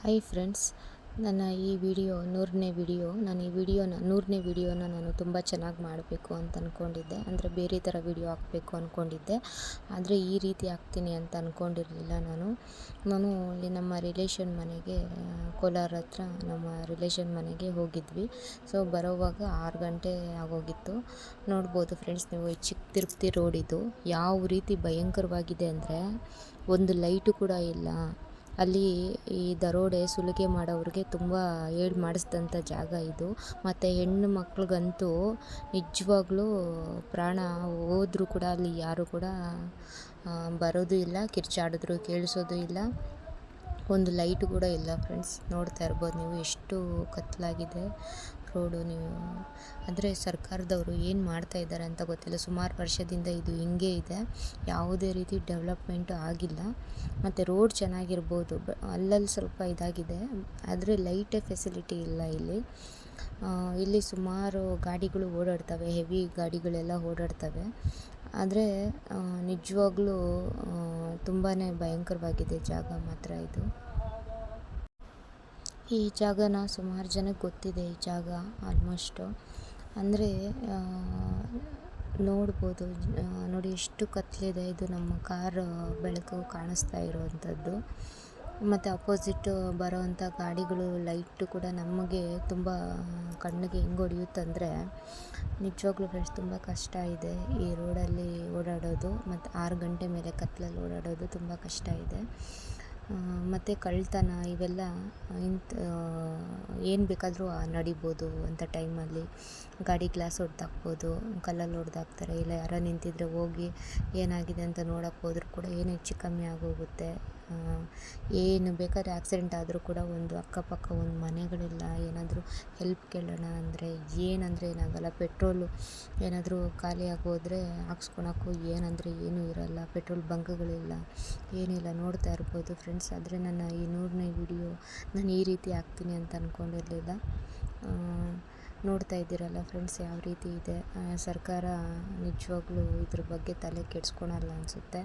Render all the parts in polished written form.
Hi friends, ನನ್ನ ಈ video ನಾನು ಈ ವಿಡಿಯೋನ ನಾನು ತುಂಬ ಚೆನ್ನಾಗಿ ಮಾಡಬೇಕು ಅಂತ ಅಂದ್ಕೊಂಡಿದ್ದೆ. ಅಂದರೆ ಬೇರೆ ಥರ ವಿಡಿಯೋ ಹಾಕಬೇಕು ಅಂದ್ಕೊಂಡಿದ್ದೆ, ಆದರೆ ಈ ರೀತಿ ಹಾಕ್ತೀನಿ ಅಂತ ಅಂದ್ಕೊಂಡಿರಲಿಲ್ಲ. ನಾನು ಇಲ್ಲಿ ನಮ್ಮ ರಿಲೇಷನ್ ಮನೆಗೆ, ಕೋಲಾರ ಹತ್ರ ನಮ್ಮ ರಿಲೇಷನ್ ಮನೆಗೆ ಹೋಗಿದ್ವಿ. ಸೊ ಬರೋವಾಗ 6 ಗಂಟೆ ಆಗೋಗಿತ್ತು. ನೋಡ್ಬೋದು ಫ್ರೆಂಡ್ಸ್, ನೀವು ಈ ಚಿಕ್ಕ ತಿರುಪತಿ ರೋಡ್ ಇದು ಯಾವ ರೀತಿ ಭಯಂಕರವಾಗಿದೆ ಅಂದರೆ ಒಂದು ಲೈಟು ಕೂಡ ಇಲ್ಲ. ಅಲ್ಲಿ ಈ ದರೋಡೆ ಸುಲಿಗೆ ಮಾಡೋರಿಗೆ ತುಂಬ ಮಾಡಿಸಿದಂಥ ಜಾಗ ಇದು. ಮತ್ತು ಹೆಣ್ಣು ಮಕ್ಳಿಗಂತೂ ನಿಜವಾಗ್ಲೂ ಪ್ರಾಣ ಹೋದರೂ ಕೂಡ ಅಲ್ಲಿ ಯಾರು ಕೂಡ ಬರೋದು ಇಲ್ಲ, ಕಿರ್ಚಾಡಿದ್ರು ಕೇಳಿಸೋದು ಇಲ್ಲ, ಒಂದು ಲೈಟು ಕೂಡ ಇಲ್ಲ. ಫ್ರೆಂಡ್ಸ್, ನೋಡ್ತಾ ಇರ್ಬೋದು ನೀವು ಎಷ್ಟು ಕತ್ತಲಾಗಿದೆ ರೋಡು. ನೀವು ಅಂದರೆ ಸರ್ಕಾರದವರು ಏನು ಮಾಡ್ತಾ ಇದ್ದಾರೆ ಅಂತ ಗೊತ್ತಿಲ್ಲ. ಸುಮಾರು ವರ್ಷದಿಂದ ಇದು ಹಿಂಗೆ ಇದೆ, ಯಾವುದೇ ರೀತಿ ಡೆವಲಪ್ಮೆಂಟು ಆಗಿಲ್ಲ. ಮತ್ತು ರೋಡ್ ಚೆನ್ನಾಗಿರ್ಬೋದು, ಅಲ್ಲಲ್ಲಿ ಸ್ವಲ್ಪ ಇದಾಗಿದೆ, ಆದರೆ ಲೈಟೇ ಫೆಸಿಲಿಟಿ ಇಲ್ಲ ಇಲ್ಲಿ ಸುಮಾರು ಗಾಡಿಗಳು ಓಡಾಡ್ತವೆ, ಹೆವಿ ಗಾಡಿಗಳೆಲ್ಲ ಓಡಾಡ್ತವೆ. ಆದರೆ ನಿಜವಾಗ್ಲೂ ತುಂಬಾ ಭಯಂಕರವಾಗಿದೆ ಜಾಗ ಮಾತ್ರ ಇದು. ಈ ಜಾಗನ ಸುಮಾರು ಜನಕ್ಕೆ ಗೊತ್ತಿದೆ. ಈ ಜಾಗ ಆಲ್ಮೋಸ್ಟು ಅಂದರೆ ನೋಡ್ಬೋದು, ನೋಡಿ ಎಷ್ಟು ಕತ್ತಲಿದೆ. ಇದು ನಮ್ಮ ಕಾರ್ ಬೆಳಕು ಕಾಣಿಸ್ತಾ ಇರುವಂಥದ್ದು. ಮತ್ತು ಅಪೋಸಿಟ್ ಬರೋವಂಥ ಗಾಡಿಗಳು ಲೈಟು ಕೂಡ ನಮಗೆ ತುಂಬ ಕಣ್ಣಿಗೆ ಹೆಂಗೆ ಹೊಡೆಯುತ್ತಂದರೆ ನಿಜವಾಗ್ಲೂ ಫ್ರೆಂಡ್ಸ್ ತುಂಬ ಕಷ್ಟ ಇದೆ ಈ ರೋಡಲ್ಲಿ ಓಡಾಡೋದು. ಮತ್ತು 6 ಗಂಟೆ ಮೇಲೆ ಕತ್ತಲಲ್ಲಿ ಓಡಾಡೋದು ತುಂಬ ಕಷ್ಟ ಇದೆ. ಮತ್ತು ಕಳ್ತನ ಇವೆಲ್ಲ ಏನು ಬೇಕಾದರೂ ನಡಿಬೋದು ಅಂಥ ಟೈಮಲ್ಲಿ. ಗಾಡಿ ಗ್ಲಾಸ್ ಹೊಡೆದಾಕ್ಬೋದು, ಕಲ್ಲಲ್ಲಿ ಹೊಡೆದಾಕ್ತಾರೆ, ಇಲ್ಲ ಯಾರೋ ನಿಂತಿದ್ರೆ ಹೋಗಿ ಏನಾಗಿದೆ ಅಂತ ನೋಡೋಕ್ಕೆ ಹೋದ್ರೂ ಕೂಡ ಏನು ಹೆಚ್ಚು ಕಮ್ಮಿ ಆಗೋಗುತ್ತೆ. ಏನು ಬೇಕಾದ್ರೆ ಆಕ್ಸಿಡೆಂಟ್ ಆದರೂ ಕೂಡ ಒಂದು ಅಕ್ಕಪಕ್ಕ ಒಂದು ಮನೆಗಳಿಲ್ಲ. ಏನಾದರೂ ಹೆಲ್ಪ್ ಕೇಳೋಣ ಅಂದರೆ ಏನಾಗಲ್ಲ. ಪೆಟ್ರೋಲು ಏನಾದರೂ ಖಾಲಿಯಾಗಿ ಹೋದರೆ ಹಾಕ್ಸ್ಕೊಳಕ್ಕೂ ಏನಂದರೆ ಏನೂ ಇರೋಲ್ಲ. ಪೆಟ್ರೋಲ್ ಬಂಕ್ಗಳಿಲ್ಲ, ಏನಿಲ್ಲ. ನೋಡ್ತಾ ಇರ್ಬೋದು ಫ್ರೆಂಡ್ಸ್. ಆದರೆ ನನ್ನ ಈ 100ನೇ ವಿಡಿಯೋ ನಾನು ಈ ರೀತಿ ಹಾಕ್ತೀನಿ ಅಂತ ಅಂದ್ಕೊಂಡಿರಲಿಲ್ಲ. ನೋಡ್ತಾ ಇದ್ದೀರಲ್ಲ ಫ್ರೆಂಡ್ಸ್ ಯಾವ ರೀತಿ ಇದೆ. ಸರ್ಕಾರ ನಿಜವಾಗ್ಲೂ ಇದ್ರ ಬಗ್ಗೆ ತಲೆ ಕೆಡಿಸ್ಕೊಳಲ್ಲ ಅನಿಸುತ್ತೆ.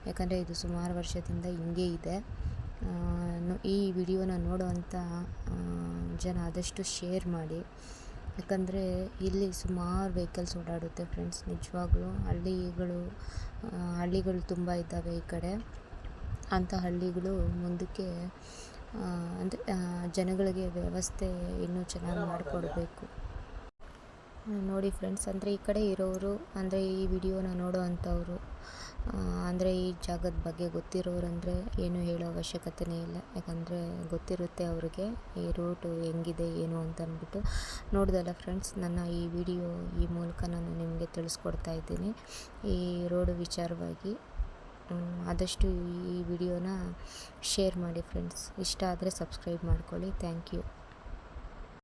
ಯಾಕಂದರೆ ಇದು ಸುಮಾರು ವರ್ಷದಿಂದ ಹಿಂಗೆ ಇದೆ. ಈ ವಿಡಿಯೋನ ನೋಡೋವಂಥ ಜನ ಆದಷ್ಟು ಶೇರ್ ಮಾಡಿ. ಯಾಕಂದರೆ ಇಲ್ಲಿ ಸುಮಾರು ವೆಹಿಕಲ್ಸ್ ಓಡಾಡುತ್ತೆ ಫ್ರೆಂಡ್ಸ್. ನಿಜವಾಗ್ಲೂ ಹಳ್ಳಿಗಳು ತುಂಬ ಇದ್ದಾವೆ ಈ ಕಡೆ. ಅಂಥ ಹಳ್ಳಿಗಳು ಮುಂದಕ್ಕೆ ಅಂದರೆ ಜನಗಳಿಗೆ ವ್ಯವಸ್ಥೆ ಇನ್ನೂ ಚೆನ್ನಾಗಿ ಮಾಡಿಕೊಡ್ಬೇಕು. ನೋಡಿ ಫ್ರೆಂಡ್ಸ್, ಅಂದರೆ ಈ ಕಡೆ ಇರೋರು, ಅಂದರೆ ಈ ವಿಡಿಯೋನ ನೋಡೋ ಅಂಥವ್ರು, ಅಂದರೆ ಈ ಜಾಗದ ಬಗ್ಗೆ ಗೊತ್ತಿರೋರಂದರೆ ಏನು ಹೇಳೋ ಅವಶ್ಯಕತೆಯೇ ಇಲ್ಲ. ಯಾಕಂದರೆ ಗೊತ್ತಿರುತ್ತೆ ಅವ್ರಿಗೆ ಈ ರೂಟು ಹೆಂಗಿದೆ ಏನು ಅಂತ ಅಂದ್ಬಿಟ್ಟು. ನೋಡ್ದಲ್ಲ ಫ್ರೆಂಡ್ಸ್, ನನ್ನ ಈ ವಿಡಿಯೋ ಈ ಮೂಲಕ ನಾನು ನಿಮಗೆ ತಿಳಿಸ್ಕೊಡ್ತಾ ಇದ್ದೀನಿ ಈ ರೋಡು ವಿಚಾರವಾಗಿ. ಆದಷ್ಟು ಈ ವಿಡಿಯೋನ ಶೇರ್ ಮಾಡಿ ಫ್ರೆಂಡ್ಸ್. ಇಷ್ಟ ಆದರೆ ಸಬ್ಸ್ಕ್ರೈಬ್ ಮಾಡ್ಕೊಳ್ಳಿ. Thank you.